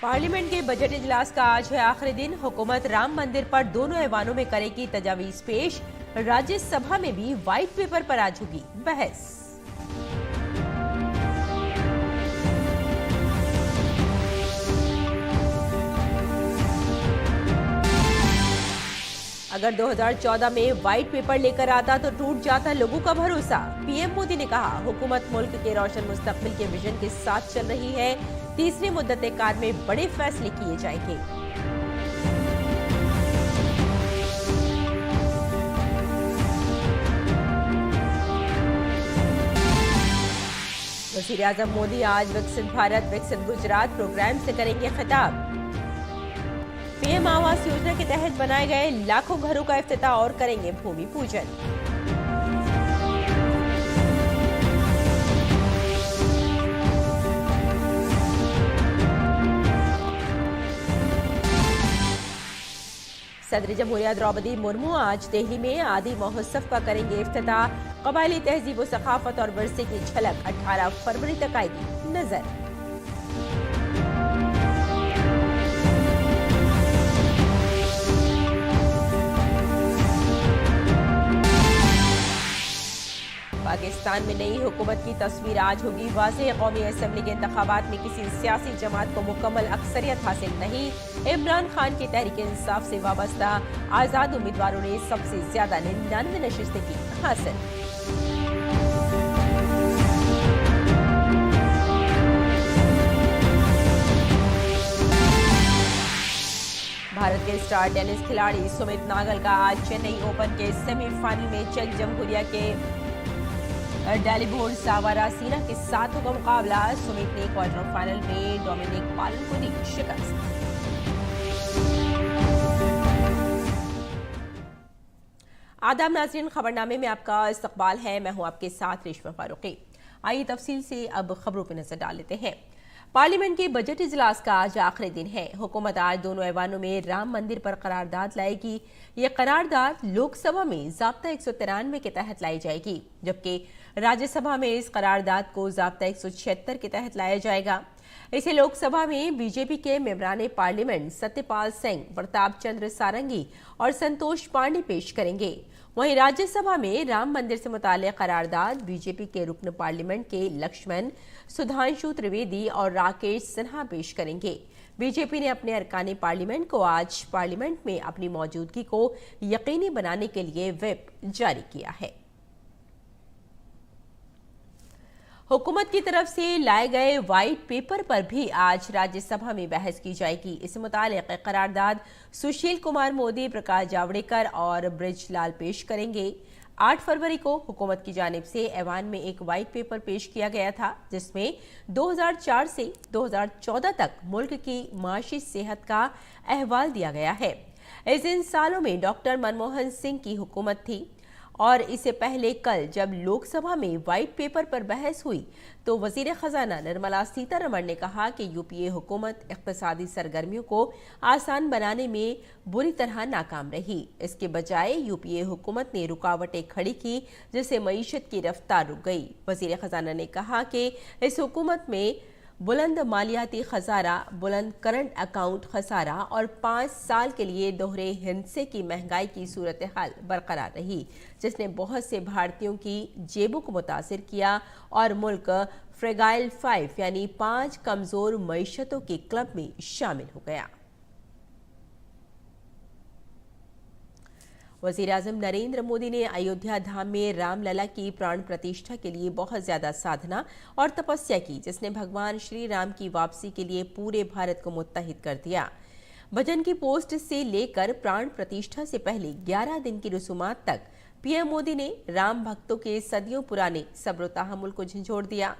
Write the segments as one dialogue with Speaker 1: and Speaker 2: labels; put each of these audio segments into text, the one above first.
Speaker 1: Parliament के budget इजलास का आज है आखिरी दिन। हुकूमत राम मंदिर पर दोनों ऐवानों में करेगी तजावीज पेश। राज्यसभा में भी व्हाइट पेपर पर आज होगी बहस। अगर 2014 में व्हाइट पेपर लेकर आता तो टूट जाता लोगों का भरोसा। पीएम मोदी ने कहा, हुकूमत मुल्क के रोशन मुस्तकबिल के विजन के साथ चल रही है। तीसरी मुद्दत कार में बड़े फैसले किए जाएंगे। वज़ीर आज़म मोदी आज विकसित भारत विकसित गुजरात प्रोग्राम से करेंगे खिताब। पीएम आवास योजना के तहत बनाए गए लाखों घरों का इफ्तिताह और करेंगे भूमि पूजन। सदर जमहूरिया द्रौपदी मुर्मू आज दिल्ली में आदि महोत्सव का करेंगे इफ्तिताह। कबायली तहजीब व सकाफत और विरसे की झलक 18 फरवरी तक आएगी नजर। पाकिस्तान में नई हुकूमत की तस्वीर आज होगी वाज़ेह। कौमी असेंबली के इंतखाबात में किसी सियासी जमात को मुकम्मल अक्सरियत हासिल नहीं। इमरान खान की तहरीक इंसाफ से वाबस्ता आजाद उम्मीदवारों ने सबसे ज्यादा 99 नशिस्तें की हासिल। भारत के स्टार टेनिस खिलाड़ी सुमित नागल का आज चेन्नई ओपन के सेमीफाइनल में चेक जमहूरिया के डालिबोर सावारासीना के साथ होगा मुकाबला। सुमित ने क्वार्टर फाइनल में डोमिनिक पालन को दी शिकस्त। आदाब नाज़रीन, खबरनामे में आपका इस्तकबाल है। मैं हूं आपके साथ रेशमा फारूकी। आइए तफसील से अब खबरों पर नजर डाल लेते हैं। पार्लियामेंट के बजट इजलास का आज आखिरी दिन है। हुकूमत आज दोनों ऐवानों में राम मंदिर पर करारदाद लाएगी। ये करारदाद लोकसभा में ज़ाब्ता 193 के तहत लाई जाएगी, जबकि राज्यसभा में इस करारदाद को ज़ाब्ता 176 के तहत लाया जाएगा। इसे लोकसभा में बीजेपी के मेंबरान पार्लियामेंट सत्यपाल सिंह, प्रताप चंद्र सारंगी और संतोष पांडे पेश करेंगे। वहीं राज्यसभा में राम मंदिर से मुताल्लिक़ करारदाद बीजेपी के रुकन पार्लियामेंट के लक्ष्मण, सुधांशु त्रिवेदी और राकेश सिन्हा पेश करेंगे। बीजेपी ने अपने अरकान पार्लियामेंट को आज पार्लियामेंट में अपनी मौजूदगी को यकीनी बनाने के लिए व्हिप जारी किया है। हुकूमत की तरफ से लाए गए व्हाइट पेपर पर भी आज राज्यसभा में बहस की जाएगी। इससे मुताल्लिक़ करारदाद सुशील कुमार मोदी, प्रकाश जावड़ेकर और ब्रिजलाल पेश करेंगे। 8 फरवरी को हुकूमत की जानिब से ऐवान में एक व्हाइट पेपर पेश किया गया था, जिसमें 2004 से 2014 तक मुल्क की माशी सेहत का अहवाल दिया गया है। इन सालों में डॉक्टर मनमोहन सिंह की हुकूमत थी और इससे पहले कल जब लोकसभा में व्हाइट पेपर पर बहस हुई तो वजीर खजाना निर्मला सीतारमण ने कहा कि यूपीए हुकूमत इक्तिसादी सरगर्मियों को आसान बनाने में बुरी तरह नाकाम रही। इसके बजाय यूपीए हुकूमत ने रुकावटें खड़ी की, जिससे मईशत की रफ्तार रुक गई। वजीर खजाना ने कहा कि इस हुकूमत में बुलंद मालियाती खसारा, बुलंद करंट अकाउंट खसारा और 5 साल के लिए दोहरे हिंसे की महंगाई की सूरत हाल बरकरार रही, जिसने बहुत से भारतीयों की जेबों को मुतासिर किया और मुल्क फ्रेगाइल 5 यानी 5 कमजोर मईशतों के क्लब में शामिल हो गया। वज़ीर आज़म नरेंद्र मोदी ने अयोध्या धाम में रामलला की प्राण प्रतिष्ठा के लिए बहुत ज्यादा साधना और तपस्या की, जिसने भगवान श्री राम की वापसी के लिए पूरे भारत को मुत्तहिद कर दिया। भजन की पोस्ट से लेकर प्राण प्रतिष्ठा से पहले 11 दिन की रसूमात तक पीएम मोदी ने राम भक्तों के सदियों पुराने सब्र तहम्मुल को झंझोड़ दिया।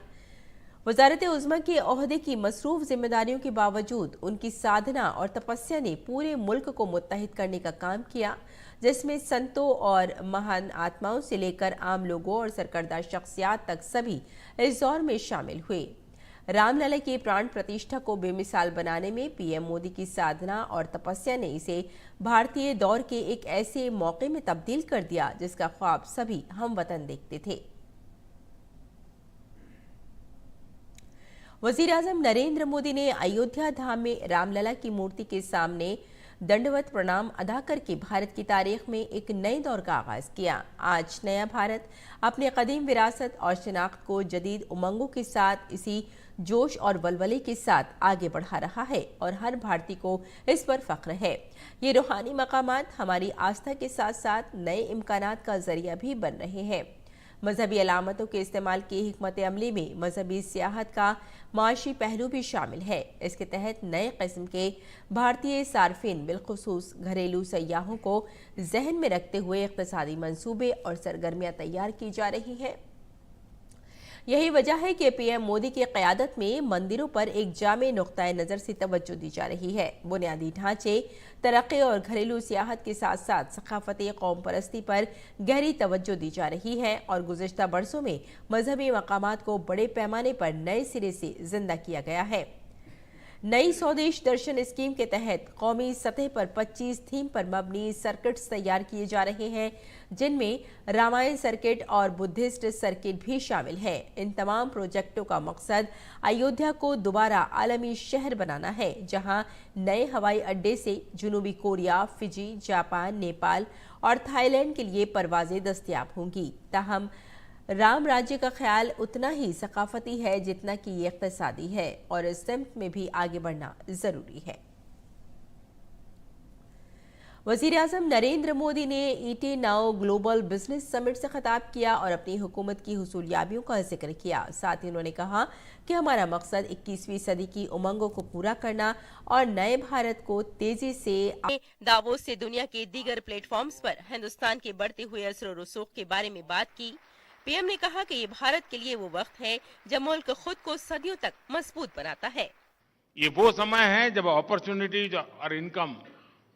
Speaker 1: वजारत उज़्मा के ओहदे की मसरूफ जिम्मेदारियों के बावजूद उनकी साधना और तपस्या ने पूरे मुल्क को मुत्तहिद करने का काम किया, जिसमें संतों और महान आत्माओं से लेकर आम लोगों और सरकर्दा शख्सियात तक सभी इस दौर में शामिल हुए। रामलला की प्राण प्रतिष्ठा को बेमिसाल बनाने में पीएम मोदी की साधना और तपस्या ने इसे भारतीय दौर के एक ऐसे मौके में तब्दील कर दिया जिसका ख्वाब सभी हमवतन देखते थे। वजीर-ए-आजम नरेंद्र मोदी ने अयोध्या धाम में रामलला की मूर्ति के सामने दंडवत प्रणाम अदा करके भारत की तारीख में एक नए दौर का आगाज किया। आज नया भारत अपने कदीम विरासत और शिनाख्त को जदीद उमंगों के साथ इसी जोश और वलवले के साथ आगे बढ़ा रहा है और हर भारतीय को इस पर फख्र है। ये रूहानी मकामात हमारी आस्था के साथ साथ नए इम्कानात का जरिया भी बन रहे हैं। मजहबी अलामतों के इस्तेमाल की हिकमत अमली में मजहबी सियाहत का माशी पहलू भी शामिल है। इसके तहत नए किस्म के भारतीय सार्फिन बिलखुसूस घरेलू सयाहों को जहन में रखते हुए इक़्तिसादी मंसूबे और सरगर्मियां तैयार की जा रही हैं। यही वजह है कि पीएम मोदी की क़यादत में मंदिरों पर एक जामे नुक्ताए नज़र से तवज्जो दी जा रही है। बुनियादी ढांचे, तरक्की और घरेलू सियाहत के साथ साथ सकाफती कौम परस्ती पर गहरी तवज्जो दी जा रही है और गुज़िश्ता बरसों में मजहबी मकामात को बड़े पैमाने पर नए सिरे से जिंदा किया गया है। नई स्वदेश दर्शन स्कीम के तहत कौमी सतह पर 25 थीम पर मबनी सर्किट्स तैयार किए जा रहे हैं, जिनमें रामायण सर्किट और बुद्धिस्ट सर्किट भी शामिल है। इन तमाम प्रोजेक्टों का मकसद अयोध्या को दोबारा आलमी शहर बनाना है, जहां नए हवाई अड्डे से जुनूबी कोरिया, फिजी, जापान, नेपाल और थाईलैंड के लिए परवाजें दस्तयाब होंगी। ताहम राम राज्य का ख्याल उतना ही सकाफती है जितना कि ये इक़्तिसादी है और इस सिमत में भी आगे बढ़ना जरूरी है। वज़ीर-ए-आज़म नरेंद्र मोदी ने ET now global business summit से खिताब किया और अपनी हुकूमत की हुसूलियाबियों का जिक्र किया। साथ ही उन्होंने कहा कि हमारा मकसद 21वीं सदी की उमंगों को पूरा करना और नए भारत को तेजी से दावोस से दुनिया के दीगर प्लेटफॉर्म्स पर हिंदुस्तान के बढ़ते हुए असर और रसूख के बारे में बात की। पीएम ने कहा कि ये भारत के लिए वो वक्त है जब मुल्क खुद को सदियों तक मजबूत बनाता है।
Speaker 2: ये वो समय है जब अपॉर्चुनिटीज और इनकम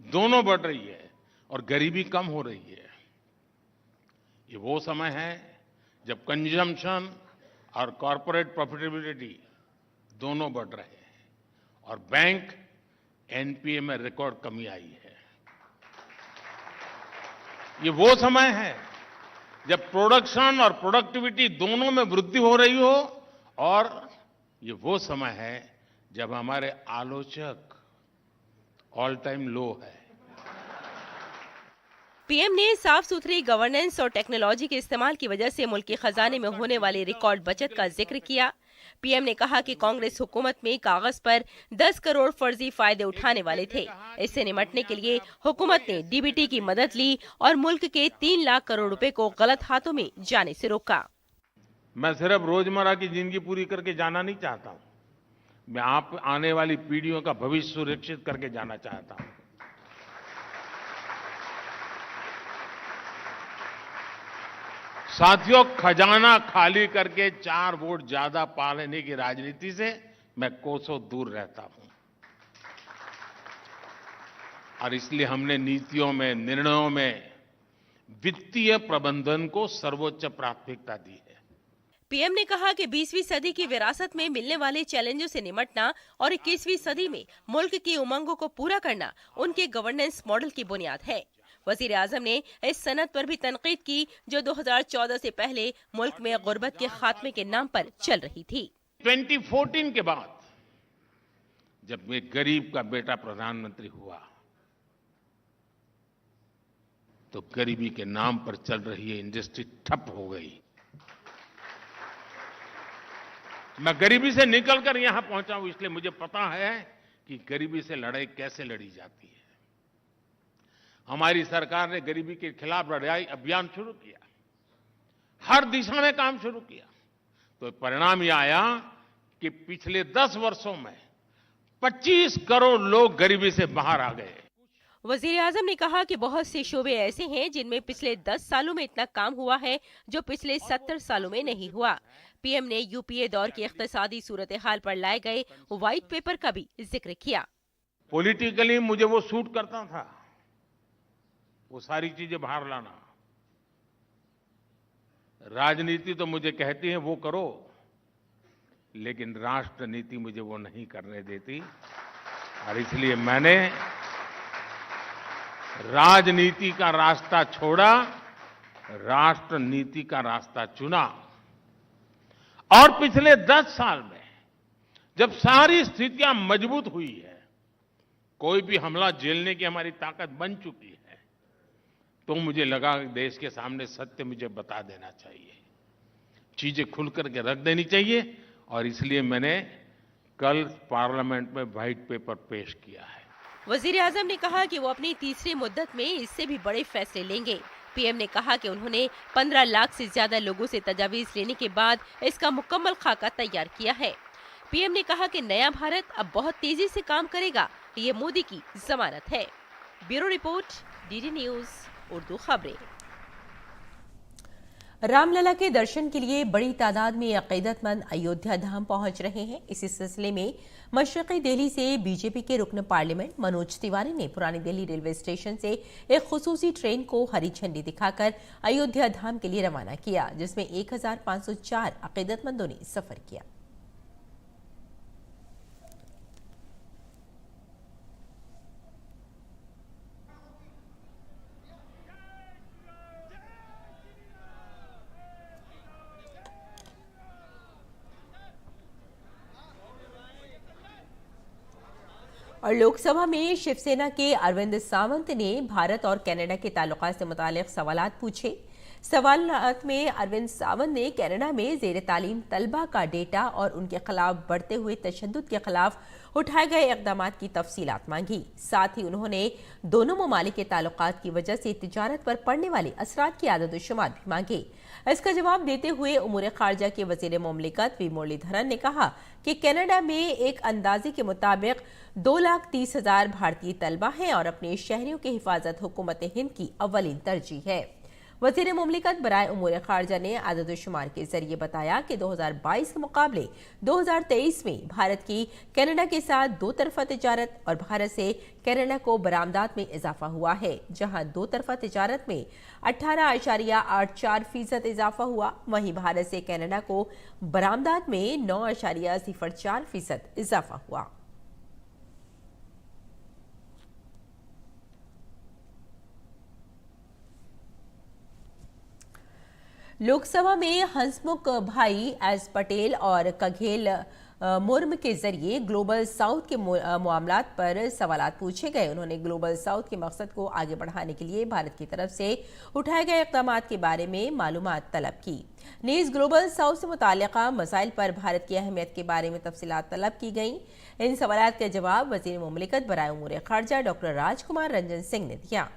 Speaker 2: दोनों बढ़ रही है और गरीबी कम हो रही है। ये वो समय है जब कंजम्पशन और कॉर्पोरेट प्रॉफिटेबिलिटी दोनों बढ़ रहे हैं और बैंक एनपीए में रिकॉर्ड कमी आई है। ये वो समय है जब प्रोडक्शन और प्रोडक्टिविटी दोनों में वृद्धि हो रही हो और ये वो समय है जब हमारे आलोचक ऑल टाइम लो है।
Speaker 1: पीएम ने साफ सुथरी गवर्नेंस और टेक्नोलॉजी के इस्तेमाल की वजह से मुल्क के खजाने में होने वाली रिकॉर्ड बचत का जिक्र किया। पीएम ने कहा कि कांग्रेस हुकूमत में कागज पर 10 करोड़ फर्जी फायदे उठाने वाले थे। इससे निपटने के लिए हुकूमत ने डीबीटी की मदद ली और मुल्क के 3 लाख करोड़ रुपए को गलत हाथों में जाने से रोका।
Speaker 2: मैं सिर्फ रोजमर्रा की जिंदगी पूरी करके जाना नहीं चाहता हूँ, मैं आप आने वाली पीढ़ियों का भविष्य सुरक्षित करके जाना चाहता हूँ। साथियों, खजाना खाली करके 4 वोट ज्यादा पा लेने की राजनीति से मैं कोसों दूर रहता हूं और इसलिए हमने नीतियों में, निर्णयों में वित्तीय प्रबंधन को सर्वोच्च प्राथमिकता दी है।
Speaker 1: पीएम ने कहा कि 20वीं सदी की विरासत में मिलने वाले चैलेंजों से निपटना और 21वीं सदी में मुल्क की उमंगों को पूरा करना उनके गवर्नेंस मॉडल की बुनियाद है। वज़ीर-ए-आज़म ने इस सनद पर भी तनकीद की जो 2014 से पहले मुल्क में गुर्बत के खात्मे के नाम पर चल रही थी।
Speaker 2: 2014 के बाद जब एक गरीब का बेटा प्रधानमंत्री हुआ तो गरीबी के नाम पर चल रही ये इंडस्ट्री ठप हो गई। मैं गरीबी से निकलकर यहां पहुंचा हूं, इसलिए मुझे पता है कि गरीबी से लड़ाई कैसे लड़ी जाती है। हमारी सरकार ने गरीबी के खिलाफ लड़ाई अभियान शुरू किया, हर दिशा में काम शुरू किया, तो परिणाम यह आया कि पिछले 10 वर्षों में 25 करोड़ लोग गरीबी से बाहर आ गए।
Speaker 1: वज़ीर-ए-आज़म ने कहा कि बहुत से शोबे ऐसे हैं जिनमें पिछले 10 सालों में इतना काम हुआ है जो पिछले 70 सालों में नहीं हुआ। पीएम ने यूपीए दौर की इक़्तिसादी सूरत हाल पर लाए गए व्हाइट पेपर का भी जिक्र किया।
Speaker 2: पॉलिटिकली मुझे वो सूट करता था, वो सारी चीजें बाहर लाना। राजनीति तो मुझे कहती है वो करो, लेकिन राष्ट्र नीति मुझे वो नहीं करने देती और इसलिए मैंने राजनीति का रास्ता छोड़ा, राष्ट्र नीति का रास्ता चुना। और पिछले 10 साल में जब सारी स्थितियां मजबूत हुई है, कोई भी हमला झेलने की हमारी ताकत बन चुकी है, तो मुझे लगा कि देश के सामने सत्य मुझे बता देना चाहिए, चीजें खुल करके रख देनी चाहिए। और इसलिए मैंने कल पार्लियामेंट में व्हाइट पेपर पेश किया है।
Speaker 1: वजीर आजम ने कहा कि वो अपनी तीसरी मुद्दत में इससे भी बड़े फैसले लेंगे। पीएम ने कहा कि उन्होंने 15 लाख से ज्यादा लोगों से तजावीज लेने के बाद इसका मुकम्मल खाका तैयार किया है। पीएम ने कहा कि नया भारत अब बहुत तेजी से काम करेगा, ये मोदी की जमानत है। Bureau report, DD news Urdu खबरें। रामलला के दर्शन के लिए बड़ी तादाद में अकीदतमंद अयोध्या धाम पहुंच रहे हैं। इसी सिलसिले में मशरक़ी दिल्ली से बीजेपी के रुकन पार्लियामेंट मनोज तिवारी ने पुरानी दिल्ली रेलवे स्टेशन से एक खुसूसी ट्रेन को हरी झंडी दिखाकर अयोध्या धाम के लिए रवाना किया, जिसमें 1504 अकीदतमंदों ने सफर किया। और लोकसभा में शिवसेना के अरविंद सावंत ने भारत और कनाडा के ताल्लुकात से मुतालिक सवालात पूछे। सवालात में अरविंद सावंत ने कनाडा में जेर तालीम तलबा का डेटा और उनके खिलाफ बढ़ते हुए तशद्दुद के खिलाफ उठाए गए इक़दामात की तफसीलात मांगी। साथ ही उन्होंने दोनों ममालिक के ताल्लुकात की वजह से तिजारत पर पड़ने वाले असरात की आदत-ओ-शुमार भी मांगे। इसका जवाब देते हुए उमूर खारजा के वजीर मुमलिकत वी मुरलीधरन ने कहा कि कनाडा में एक अंदाजे के मुताबिक 2,30,000 भारतीय तलबा हैं और अपने शहरियों की हिफाजत हुकूमत हिंद की अव्वलीन तरजीह है। वजीर मुमलिकत बराए उमूर खारजा ने आदत-ओ-शुमार के जरिए बताया कि 2022 के मुकाबले 2023 में भारत की कनाडा के साथ दो तरफा तिजारत और भारत से कनाडा को बरामदात में इजाफा हुआ है, जहां दो तरफा तिजारत में 18.84% इजाफा हुआ, वहीं भारत से कनाडा को बरामदात में 9.04% इजाफा हुआ। लोकसभा में हंसमुख भाई एस पटेल और कघेल मुर्म के जरिए ग्लोबल साउथ के मामलात पर सवालात पूछे गए। उन्होंने ग्लोबल साउथ के मकसद को आगे बढ़ाने के लिए भारत की तरफ से उठाए गए इक़दामात के बारे में मालूमात तलब की। नीज ग्लोबल साउथ से मुताल्लिका मसाइल पर भारत की अहमियत के बारे में तफसीलात तलब की गई। इन सवालात का जवाब वज़ीर मुमलिकत बराए उमूर खारजा डॉक्टर राजकुमार रंजन सिंह ने दिया।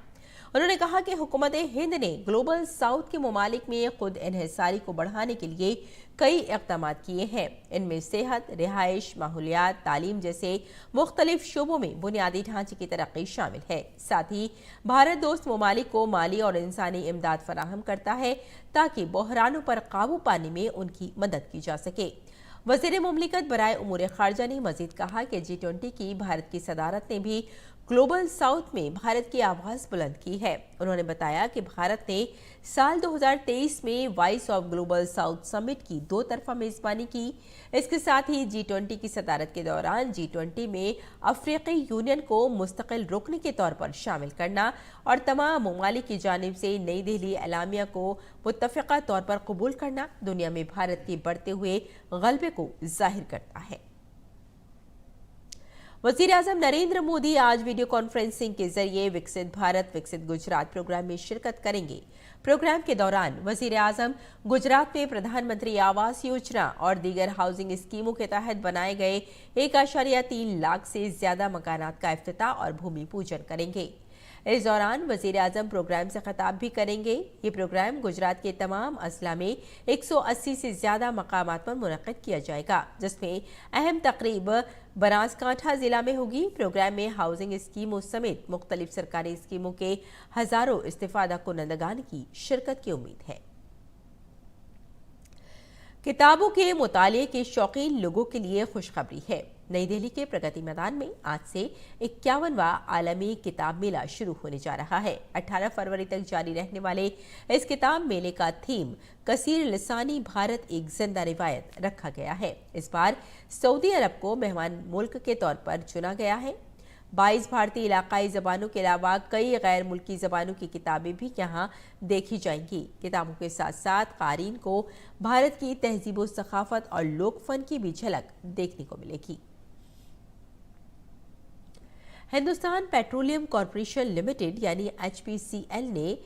Speaker 1: उन्होंने कहा कि हुकूमत हिंद ने ग्लोबल साउथ के ममालिक में खुद इन्हिसारी को बढ़ाने के लिए कई इक़दामात किए हैं। इनमें सेहत, रिहाइश, माहौलियात, तालीम जैसे मुख्तलिफ शोबों में बुनियादी ढांचे की तरक्की शामिल है। साथ ही भारत दोस्त ममालिक को माली और इंसानी इमदाद फराहम करता है ताकि बहरानों पर काबू पाने में उनकी मदद की जा सके। वज़ीर मुमलिकत बराए उमूर खारजा ने मजीद कहा कि G20 की भारत की सदारत ने भी ग्लोबल साउथ में भारत की आवाज़ बुलंद की है। उन्होंने बताया कि भारत ने साल 2023 में voice of global south summit की दो तरफा मेज़बानी की। इसके साथ ही G20 की सदारत के दौरान G20 में अफ्रीकी यूनियन को मुस्तकिल रुकन के तौर पर शामिल करना और तमाम ममालिक की जानिब से नई दिल्ली एलामिया को मुत्तफ़िक़ा तौर पर कबूल करना दुनिया में भारत के बढ़ते हुए गलबे को जाहिर करता है। वज़ीर आज़म नरेंद्र मोदी आज वीडियो कॉन्फ्रेंसिंग के जरिए विकसित भारत विकसित गुजरात प्रोग्राम में शिरकत करेंगे। प्रोग्राम के दौरान वज़ीर आज़म गुजरात में प्रधानमंत्री आवास योजना और दीगर हाउसिंग स्कीमों के तहत बनाए गए 1.3 लाख से ज्यादा मकानात का इफ्तिताह और भूमि पूजन करेंगे। इस दौरान वज़ीर आज़म प्रोग्राम से खिताब भी करेंगे। ये प्रोग्राम गुजरात के तमाम अजला में 180 से ज्यादा मकामात पर मुनक़िद किया जाएगा, जिसमें अहम तकरीब बनासकांठा जिला में होगी। प्रोग्राम में हाउसिंग स्कीमों समेत मुख्तलिफ सरकारी स्कीमों के हजारों इस्तिफादा कुनंदगान की शिरकत की उम्मीद है। किताबों के मुताले के शौकीन लोगों के लिए खुशखबरी है। नई दिल्ली के प्रगति मैदान में आज से 51वां आलमी किताब मेला शुरू होने जा रहा है। 18 फरवरी तक जारी रहने वाले इस किताब मेले का थीम कसीर लिसानी भारत एक जिंदा रिवायत रखा गया है। इस बार सऊदी अरब को मेहमान मुल्क के तौर पर चुना गया है। 22 भारतीय इलाकाई जबानों के अलावा कई गैर मुल्की जबानों की किताबें भी यहाँ देखी जाएंगी। किताबों के साथ साथ क़ारीन को भारत की तहजीब व सकाफत और लोक फन की भी झलक देखने को मिलेगी। हिंदुस्तान पेट्रोलियम कॉरपोरेशन लिमिटेड यानी HPCL ने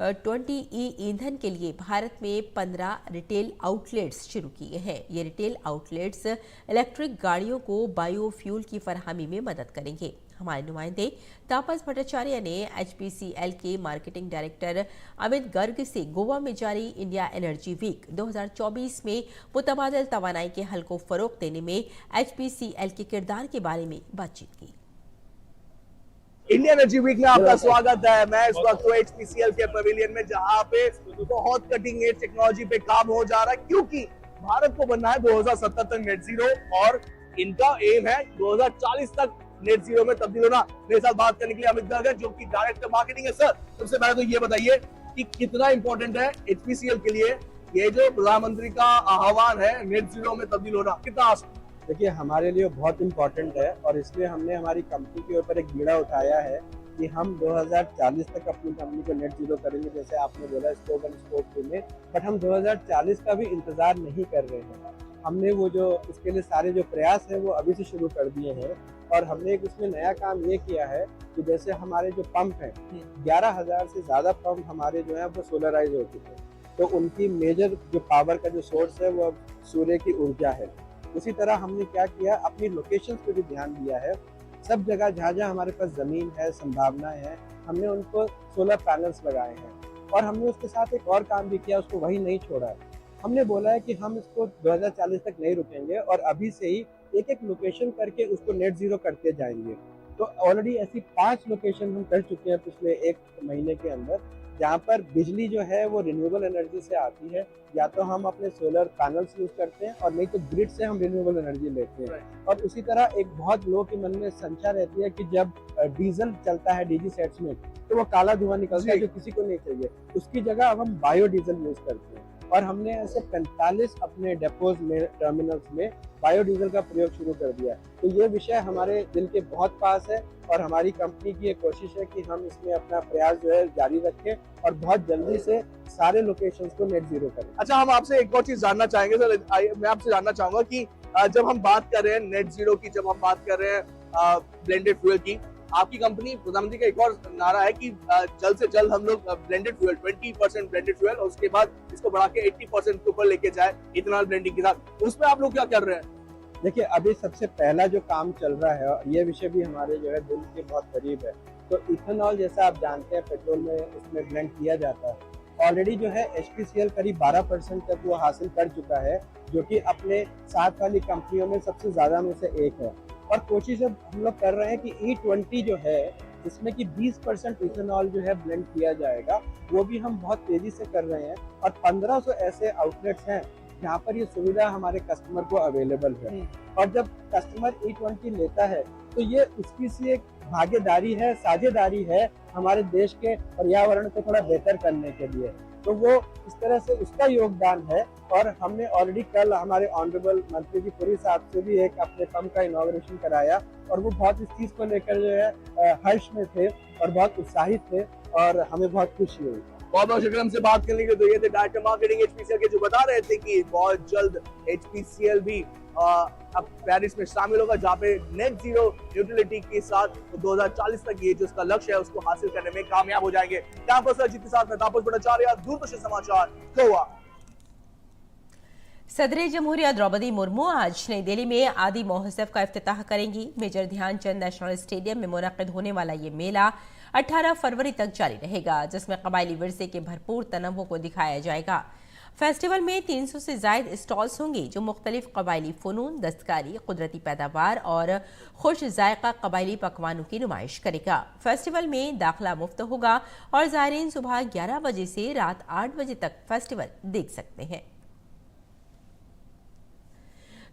Speaker 1: 20E ईंधन के लिए भारत में 15 रिटेल आउटलेट्स शुरू किए हैं। ये रिटेल आउटलेट्स इलेक्ट्रिक गाड़ियों को बायोफ्यूल की फरहमी में मदद करेंगे। हमारे नुमाइंदे तापस भट्टाचार्य ने HPCL के मार्केटिंग डायरेक्टर अमित गर्ग से गोवा में जारी इंडिया एनर्जी वीक 2024 में मुतबादिल तवानाई के हल को फरोग देने में HPCL के किरदार के बारे में बातचीत की।
Speaker 3: इंडियन एनर्जी वीक में आपका स्वागत है। मैं इस वक्त HPCL के पवेलियन में, जहां पे बहुत कटिंग एज टेक्नोलॉजी पे काम हो जा रहा है, क्योंकि भारत को बनना है 2070 तक नेट जीरो और इनका एम है 2040 तक नेट जीरो में तब्दील होना। मेरे साथ बात करने के लिए अमित गर्ग है, जो कि डायरेक्टर मार्केटिंग है। सर, सबसे पहले तो ये बताइए कि कितना इंपॉर्टेंट है HPCL के लिए ये जो प्रधानमंत्री का आह्वान है नेट जीरो में तब्दील होना, कितना आसान?
Speaker 4: देखिए, हमारे लिए बहुत इम्पोर्टेंट है और इसलिए हमने हमारी कंपनी के ऊपर एक बीड़ा उठाया है कि हम 2040 तक अपनी कंपनी को नेट जीरो करेंगे, जैसे आपने बोला स्कोप 1 स्कोप 2 में। बट हम 2040 का भी इंतजार नहीं कर रहे हैं। हमने वो जो इसके लिए सारे जो प्रयास है वो अभी से शुरू कर दिए हैं। और हमने एक उसमें नया काम ये किया है कि जैसे हमारे जो पंप हैं 11,000 से ज़्यादा पंप हमारे जो है वो सोलराइज हो चुके हैं। तो उनकी मेजर जो पावर का जो सोर्स है वो अब सूर्य की ऊर्जा है। उसी तरह हमने क्या किया, अपनी लोकेशंस पे भी ध्यान दिया है। सब जगह जहाँ जहाँ हमारे पास ज़मीन है, संभावनाएं हैं, हमने उनको सोलर पैनल्स लगाए हैं। और हमने उसके साथ एक और काम भी किया, उसको वही नहीं छोड़ा है। हमने बोला है कि हम इसको 2040 तक नहीं रुकेंगे और अभी से ही एक एक लोकेशन करके उसको नेट जीरो करते जाएंगे। तो ऑलरेडी ऐसी 5 लोकेशन हम कर चुके हैं पिछले 1 महीने के अंदर, जहाँ पर बिजली जो है वो रिन्यूएबल एनर्जी से आती है। या तो हम अपने सोलर पैनल्स यूज करते हैं और नहीं तो ग्रिड से हम रिन्यूएबल एनर्जी लेते हैं। और उसी तरह एक बहुत लोगों के मन में संशय रहती है कि जब डीजल चलता है डीजी सेट्स में तो वो काला धुआं निकलता है, जो किसी को नहीं चाहिए। उसकी जगह अब हम बायोडीजल यूज करते हैं और हमने ऐसे 45 अपने डेपोज में, टर्मिनल्स में बायोडीजल का प्रयोग शुरू कर दिया है। तो ये विषय हमारे दिल के बहुत पास है और हमारी कंपनी की एक कोशिश है कि हम इसमें अपना प्रयास जो है जारी रखें और बहुत जल्दी से सारे लोकेशंस को नेट जीरो करें।
Speaker 3: अच्छा, हम आपसे एक और चीज जानना चाहेंगे सर। मैं आपसे जानना चाहूंगा कि जब हम बात कर रहे हैं नेट जीरो की, जब हम बात कर रहे हैं ब्लेंडेड फ्यूल की, आपकी कंपनी, प्रधानमंत्री का एक और नारा है कि जल्द से जल्द हम लोग ब्लेंडेड फ्यूल 20% ब्लेंडेड फ्यूल और उसके बाद इसको बढ़ा के 80% के ऊपर लेके जाए इथेनॉल ब्लेंडिंग के साथ। उसमें आप लोग क्या कर रहे हैं?
Speaker 4: देखिए, अभी सबसे पहला जो काम चल रहा है और ये विषय भी हमारे जो है दिल के बहुत करीब है। तो इथेनॉल, जैसा आप जानते हैं, पेट्रोल में इसमें ब्लेंड किया जाता है। ऑलरेडी जो है HPCL करीब 12% तक वो हासिल कर चुका है, जो कि अपने साथ वाली कंपनियों में सबसे ज्यादा में से एक है। और कोशिश हम लोग कर रहे हैं कि E20 जो है जिसमें कि 20% इथेनॉल जो है ब्लेंड किया जाएगा, वो भी हम बहुत तेजी से कर रहे हैं। और 1500 ऐसे आउटलेट्स हैं जहाँ पर ये सुविधा हमारे कस्टमर को अवेलेबल है। और जब कस्टमर E20 लेता है तो ये उसकी सी एक भागीदारी है, साझेदारी है हमारे देश के पर्यावरण को थोड़ा बेहतर करने के लिए। तो वो इस तरह से उसका योगदान है। और हमने ऑलरेडी कल हमारे ऑनरेबल मंत्री जी पुरी साहब से भी एक अपने पंप का इनॉग्रेशन कराया और वो बहुत इस चीज को लेकर जो है हर्ष में थे और बहुत उत्साहित थे और हमें बहुत खुशी हुई।
Speaker 3: बहुत बहुत शुक्रिया हमसे बात करने के लिए। तो ये थे डायरेक्टर मार्केटिंग HPCL के, जो बता रहे थे कि बहुत जल्द HPCL भी अब पेरिस में शामिल होगा, जहाँ पे नेट जीरो न्यूट्रलिटी के साथ 2040 तक ये जो उसका लक्ष्य है उसको हासिल करने में कामयाब हो जाएंगे। कैंपस अजीत के साथ मैं तापस भट्टाचार्य, दूरदर्शन समाचार, गोवा।
Speaker 1: सदर जमहूरिया द्रौपदी मुर्मू आज नई दिल्ली में आदि महोत्सव का इफ्तिताह करेंगी। मेजर ध्यानचंद नेशनल स्टेडियम में मुनक्किद होने वाला ये मेला 18 फरवरी तक जारी रहेगा, जिसमें कबायली विरसे के भरपूर तनव्वुं को दिखाया जाएगा। फेस्टिवल में 300 से ज्यादा स्टॉल्स होंगे, जो मुख्तलिफ कबायली फनून, दस्तकारी, कुदरती पैदावार और खुश जायका कबायली पकवानों की नुमाइश करेगा। फेस्टिवल में दाखिला मुफ्त होगा और ज़ायरीन सुबह 11 बजे से रात 8 बजे तक फेस्टिवल देख सकते हैं।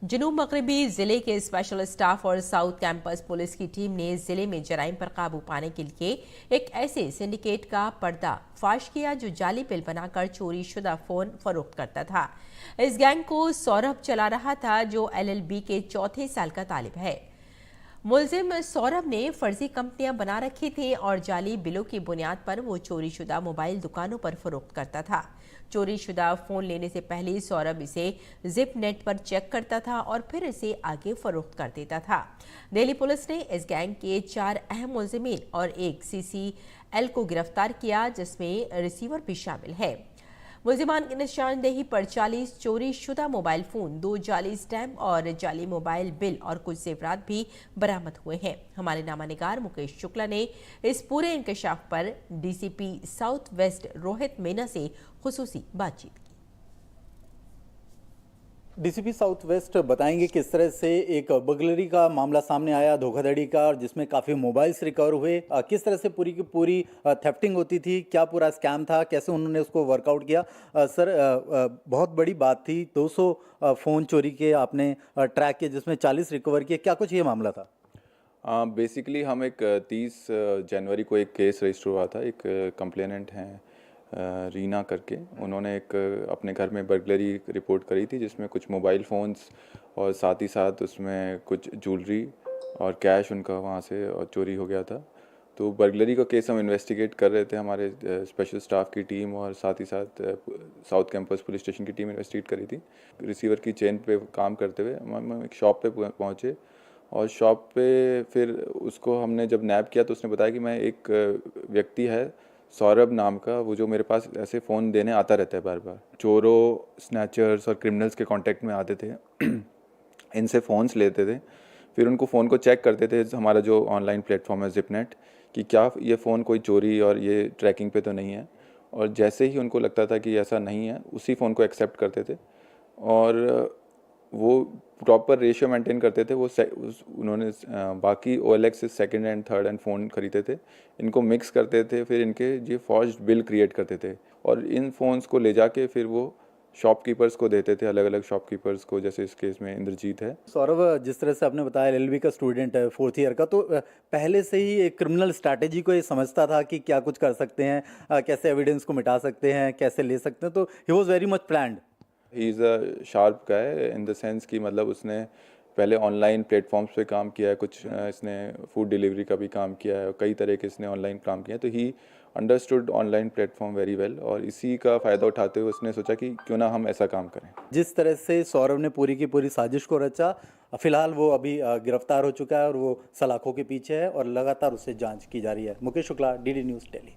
Speaker 1: जनूब मगरबी जिले के स्पेशल स्टाफ और साउथ कैंपस पुलिस की टीम ने जिले में जराइम पर काबू पाने के लिए एक ऐसे सिंडिकेट का पर्दाफाश किया जो जाली बिल बनाकर चोरी शुदा फोन फरोख्त करता था। इस गैंग को सौरभ चला रहा था, जो LLB के चौथे साल का तालिब है। मुलजिम सौरभ ने फर्जी कंपनियां बना रखी थी और जाली बिलों की बुनियाद पर वो चोरी शुदा मोबाइल दुकानों पर फरोख्त करता था। चोरी शुदा फोन लेने से पहले सौरभ इसे जिप नेट पर चेक करता था और फिर इसे आगे फरोख्त कर देता था। दिल्ली पुलिस ने इस गैंग के 4 अहम मुलजिमीन और एक CCL को गिरफ्तार किया, जिसमें रिसीवर भी शामिल है। मुलजिमान की निशानदेही पर 40 चोरी शुदा मोबाइल फोन, 2 जाली स्टैम्प और जाली मोबाइल बिल और कुछ जेवरात भी बरामद हुए हैं। हमारे नामानिगार मुकेश शुक्ला ने इस पूरे इंकशाफ पर DCP south west Rohit Meena से खुसूसी बातचीत की।
Speaker 5: DCP साउथ वेस्ट बताएंगे किस तरह से एक बगलरी का मामला सामने आया, धोखाधड़ी का, और जिसमें काफ़ी मोबाइल्स रिकवर हुए, किस तरह से पूरी की पूरी थेफ्टिंग होती थी, क्या पूरा स्कैम था, कैसे उन्होंने उसको वर्कआउट किया। सर, बहुत बड़ी बात थी, 200 फ़ोन चोरी के आपने ट्रैक किए, जिसमें 40 रिकवर किए, क्या कुछ ये मामला था?
Speaker 6: बेसिकली हम एक 30 जनवरी को एक केस रजिस्टर हुआ था। एक कंप्लेनेंट हैं रीना करके, उन्होंने एक अपने घर में बर्गलरी रिपोर्ट करी थी, जिसमें कुछ मोबाइल फ़ोन्स और साथ ही साथ उसमें कुछ ज्वेलरी और कैश उनका वहाँ से और चोरी हो गया था। तो बर्गलरी का केस हम इन्वेस्टिगेट कर रहे थे, हमारे स्पेशल स्टाफ की टीम और साथ ही साथ साउथ कैंपस पुलिस स्टेशन की टीम इन्वेस्टिगेट करी थी। रिसीवर की चेन पे काम करते हुए हम एक शॉप पे पहुँचे और शॉप पे फिर उसको हमने जब नैप किया तो उसने बताया कि मैं एक व्यक्ति है सौरभ नाम का, वो जो मेरे पास ऐसे फ़ोन देने आता रहता है बार बार। चोरों, स्नैचर्स और क्रिमिनल्स के कांटेक्ट में आते थे, इनसे फ़ोन्स लेते थे, फिर उनको फ़ोन को चेक करते थे, हमारा जो ऑनलाइन प्लेटफॉर्म है जिपनेट, कि क्या ये फ़ोन कोई चोरी और ये ट्रैकिंग पे तो नहीं है। और जैसे ही उनको लगता था कि ऐसा नहीं है, उसी फ़ोन को एक्सेप्ट करते थे और वो प्रॉपर रेशियो मेंटेन करते थे। वो उन्होंने बाकी OLX से second and third hand phone खरीदते थे, इनको मिक्स करते थे, फिर इनके ये फॉर्ज्ड बिल क्रिएट करते थे और इन फ़ोन्स को ले जाके फिर वो शॉपकीपर्स को देते थे, अलग अलग शॉपकीपर्स को, जैसे इस केस में इंद्रजीत है।
Speaker 5: सौरभ, जिस तरह से आपने बताया LLB का स्टूडेंट है, 4th ईयर का, तो पहले से ही एक क्रिमिनल स्ट्रैटेजी को ये समझता था कि क्या कुछ कर सकते हैं, कैसे एविडेंस को मिटा सकते हैं, कैसे ले सकते हैं, तो he was very much planned.
Speaker 6: He is a sharp guy in the sense कि मतलब उसने पहले ऑनलाइन प्लेटफॉर्म्स पे काम किया है, कुछ इसने फूड डिलीवरी का भी काम किया है, कई तरह के इसने ऑनलाइन काम किया है, तो he understood online platform very well और इसी का फ़ायदा उठाते हुए उसने सोचा कि क्यों ना हम ऐसा काम करें।
Speaker 5: जिस तरह से सौरभ ने पूरी की पूरी साजिश को रचा, फिलहाल वो अभी गिरफ्तार हो चुका है और वो सलाखों के पीछे है और लगातार उससे जांच की जा रही है। Mukesh Shukla, DD news Delhi.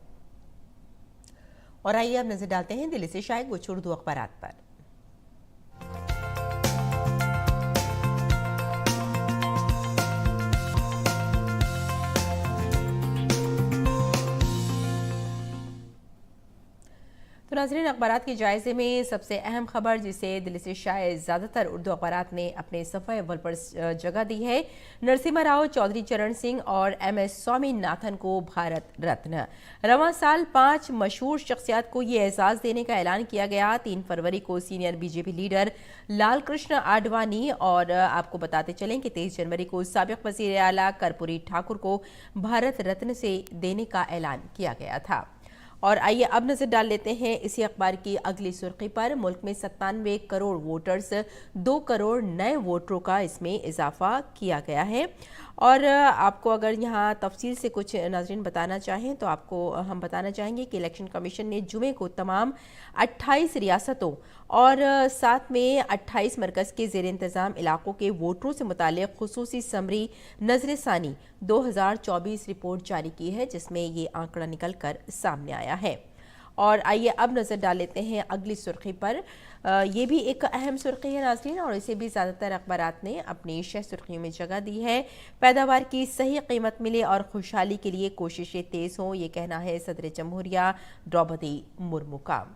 Speaker 1: और आइए अब नजर डालते हैं दिल्ली से शायद कुछ उर्दू अखबारात पर। तो नाज़रीन, अखबारात के जायजे में सबसे अहम खबर जिसे दिल्ली से शायद ज़्यादातर उर्दू अखबारात ने अपने सफ़े अव्वल पर जगह दी है, नरसिम्हा राव, चौधरी चरण सिंह और MS स्वामीनाथन को भारत रत्न। रवां साल 5 मशहूर शख्सियात को ये एजाज़ देने का ऐलान किया गया। 3 फरवरी को senior BJP leader Lal Krishna Advani और आपको बताते चलें कि 23 जनवरी को साबिक़ वज़ीर आला कर्पूरी ठाकुर को भारत रत्न से देने का ऐलान किया गया था। और आइए अब नजर डाल लेते हैं इसी अखबार की अगली सुर्खी पर। मुल्क में 97 करोड़ वोटर्स, 2 करोड़ नए वोटरों का इसमें इजाफा किया गया है। और आपको अगर यहाँ तफसील से कुछ नाज़रीन बताना चाहें तो आपको हम बताना चाहेंगे कि इलेक्शन कमीशन ने जुमे को तमाम 28 रियासतों और साथ में 28 मरकज़ के ज़ेर इंतज़ाम इलाकों के वोटरों से मुताल्लिक़ खुसूसी समरी नज़र-ए-सानी 2024 रिपोर्ट जारी की है, जिसमें ये आंकड़ा निकल कर सामने आया है। और आइए अब नज़र डाल लेते हैं अगली सुर्खी पर। ये भी एक अहम सुर्खी है नाज़रीन और इसे भी ज़्यादातर अखबारात ने अपनी 6 सुर्खियों में जगह दी है। पैदावार की सही कीमत मिले और खुशहाली के लिए कोशिशें तेज़ हों, ये कहना है सदर जमहूरिया द्रौपदी मुर्मू का।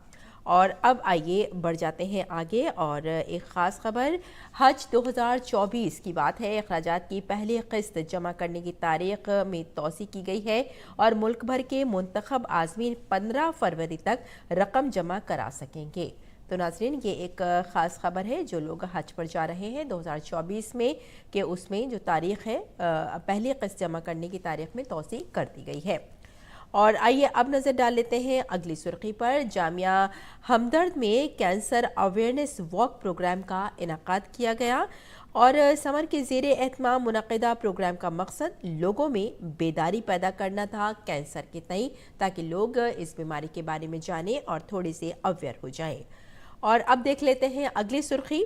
Speaker 1: और अब आइए बढ़ जाते हैं आगे और एक ख़ास खबर हज 2024 की बात है। अखराजात की पहली किस्त जमा करने की तारीख में तौसी की गई है और मुल्क भर के मुंतखब आज़मीन 15 फरवरी तक रकम जमा करा सकेंगे। तो तो नाजरीन, ये एक ख़ास खबर है। जो लोग हज पर जा रहे हैं 2024 में कि उसमें जो तारीख है, पहली किस्त जमा करने की तारीख में तौसी कर दी गई है। और आइए अब नज़र डाल लेते हैं अगली सुर्खी पर। जामिया हमदर्द में कैंसर अवेयरनेस वॉक प्रोग्राम का इनेकाद किया गया और समर के ज़ेरे एहतमाम मुनक़िदा प्रोग्राम का मकसद लोगों में बेदारी पैदा करना था कैंसर के तई, ताकि लोग इस बीमारी के बारे में जानें और थोड़े से अवेयर हो जाएं। और अब देख लेते हैं अगली सुर्खी।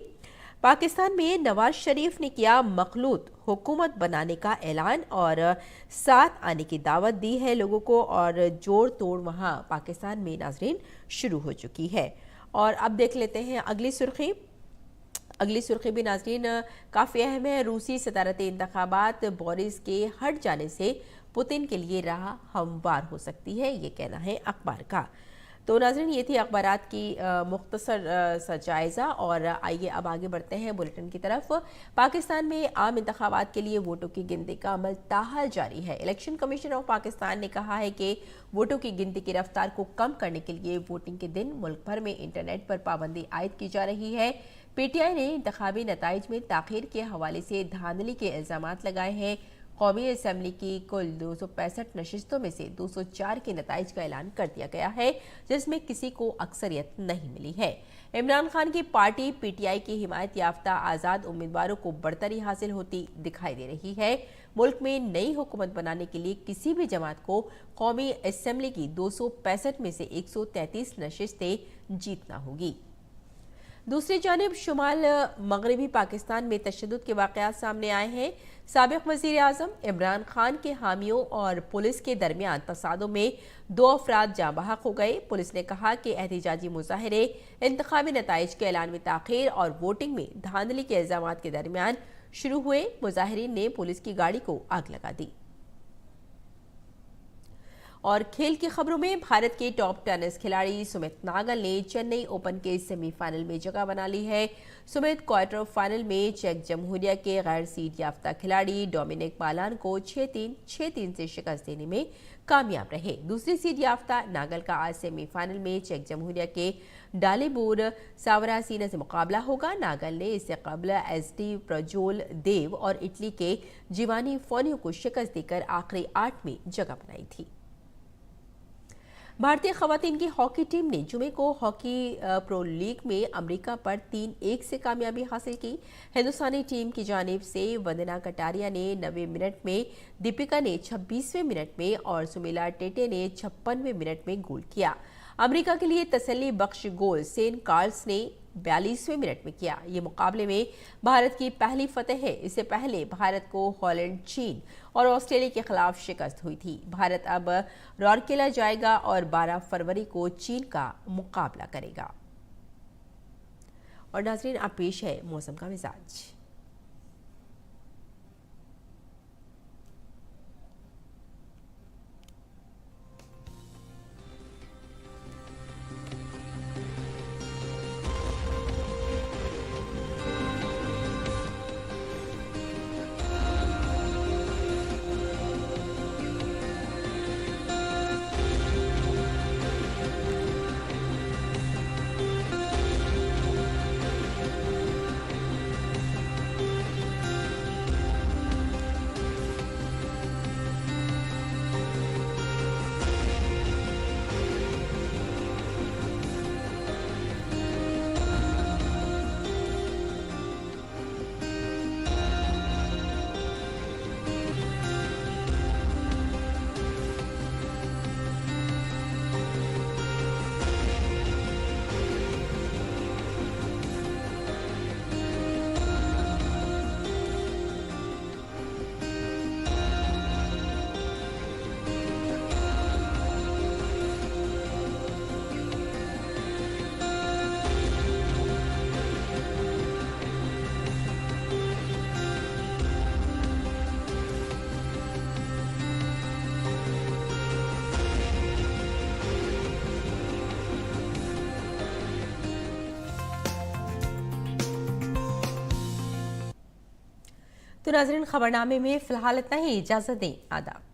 Speaker 1: पाकिस्तान में नवाज शरीफ ने किया मखलूत हुकूमत बनाने का ऐलान और साथ आने की दावत दी है लोगों को, और जोड़ तोड़ वहां पाकिस्तान में नाजरीन शुरू हो चुकी है। और अब देख लेते हैं अगली सुर्खी। अगली सुर्खी भी नाजरीन काफ़ी अहम है। रूसी सदारती इंतखाबात बोरिस के हट जाने से पुतिन के लिए राह हमवार हो सकती है, ये कहना है अखबार का। तो नाजरीन, ये थी अखबारात की मुख्तसर सा जायज़ा। और आइए अब आगे बढ़ते हैं बुलेटिन की तरफ। पाकिस्तान में आम इंतखाबात के लिए वोटों की गिनती का अमल ताहाल जारी है। इलेक्शन कमीशन ऑफ पाकिस्तान ने कहा है कि वोटों की गिनती की रफ्तार को कम करने के लिए वोटिंग के दिन मुल्क भर में इंटरनेट पर पाबंदी आयद की जा रही है। पीटीआई ने इंतखाबी नताइज में ताखीर के हवाले से धांधली के इल्जामात लगाए हैं। कौमी असम्बली की कुल 265 नशिस्तों में से 204 के नताइज का ऐलान कर दिया गया है, जिसमें किसी को अक्सरियत नहीं मिली है। इमरान खान की पार्टी पीटीआई की हिमायत याफ्ता आज़ाद उम्मीदवारों को बढ़तरी हासिल होती दिखाई दे रही है। मुल्क में नई हुकूमत बनाने के लिए किसी भी जमात को कौमी असम्बली की 265 में से 133 नशिस्तें जीतना होगी। दूसरी जानिब शुमाल मगरबी पाकिस्तान में तशद्दुद के वाक़यात सामने आए हैं। साबिक़ वज़ीर आज़म इमरान खान के हामियों और पुलिस के दरमियान तसादुम में 2 अफराद जाँ बहक हो गए। पुलिस ने कहा कि एहतजाजी मुज़ाहरे, इंतखाबी नताइज के ऐलान में ताख़ीर और वोटिंग में धांधली के इल्ज़ामात के दरमियान शुरू हुए। मुज़ाहिरीन ने पुलिस की गाड़ी को आग लगा दी। और खेल की खबरों में भारत के टॉप टेनिस खिलाड़ी सुमित नागल ने चेन्नई ओपन के सेमीफाइनल में जगह बना ली है। सुमित क्वार्टर फाइनल में चेक जमहूरिया के गैर सीड याफ्ता खिलाड़ी डोमिनिक बालान को 6-3, 6-3 से शिकस्त देने में कामयाब रहे। दूसरी सीड याफ्ता नागल का आज सेमीफाइनल में चेक जमहूरिया के डालिबोर सावरासीना से मुकाबला होगा। नागल ने इससे कबल एसडी प्रज्वल देव और इटली के जिवानी फोनियो को शिकस्त देकर आखिरी 8 में जगह बनाई थी। भारतीय खवातीन की हॉकी टीम ने जुमे को हॉकी प्रो लीग में अमेरिका पर 3-1 से कामयाबी हासिल की। हिंदुस्तानी टीम की जानिब से वंदना कटारिया ने 90 मिनट में, दीपिका ने 26वें मिनट में और सुमिला टेटे ने 56वें मिनट में गोल किया। अमेरिका के लिए तसल्ली बख्श गोल सेन कार्ल्स ने 42वें मिनट में किया। ये मुकाबले में भारत की पहली फतेह है। इससे पहले भारत को हॉलैंड, चीन और ऑस्ट्रेलिया के खिलाफ शिकस्त हुई थी। भारत अब रौरकेला जाएगा और 12 फरवरी को चीन का मुकाबला करेगा। और नाज़रीन, अब पेश है मौसम का मिजाज। तो नाज़रीन, खबरनामे में फिलहाल इतना ही। इजाज़त दें। आदाब।